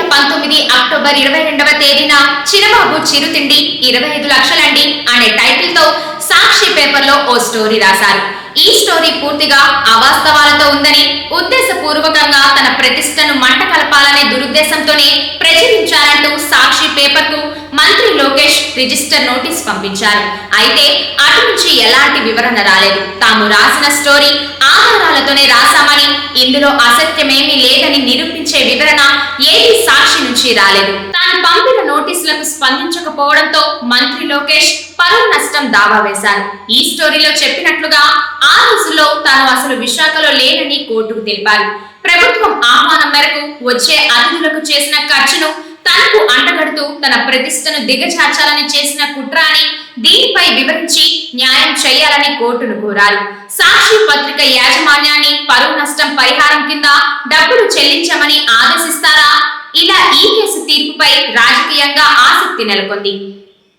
2019 October 22వ తేదీన చిరబాబు చిరుతిండి 25 లక్షలండి అనే title తో సాక్షి పేపర్లో ఓ స్టోరీ రాశారు. ఈ స్టోరీ పూర్తిగా అవాస్తవాలతో ఉందని, ఉద్దేశపూర్వకంగా తన ప్రతిష్టను మంట కలపాలనే దురుద్దేశంతోనే ప్రచురించారంటూ సాక్షి పేపర్ కు మంత్రి లోకేష్ రిజిస్టర్ నోటీస్ పంపించారు. అయితే అటు నుంచి ఎలాంటి వివరణ రాలేదు. తాము రాసిన స్టోరీ ఆధారాలతోనే రాశామని, ఇందులో అసత్యమేమీ లేదని నిరూపించే వివరణ ఏది సాక్షి నుంచి రాలేదు. తాను పంపిన నోటీసులకు స్పందించకపోవడంతో మంత్రి లోకేష్ పరువు నష్టం దావా వేశారు. ఈ స్టోరీలో చెప్పినట్లుగా ఆ రోజుల్లో తాను అసలు విశాఖలో లేనని కోర్టుకు తెలిపారు. ప్రభుత్వం ఆహ్వానం మేరకు వచ్చే అతిథులకు చేసిన ఖర్చును తనకు అంటగడుతూ తన ప్రతిష్టను దిగజార్చాలని చేసిన కుట్ర అని, దీనిపై వివరించి న్యాయం చేయాలని కోర్టును కోరారు. సాక్షి పత్రిక యాజమాన్యాన్ని పరువు నష్టం పరిహారం కింద డబ్బులు చెల్లించమని ఆదేశిస్తారా? ఇలా ఈ కేసు తీర్పుపై రాజకీయంగా ఆసక్తి నెలకొంది.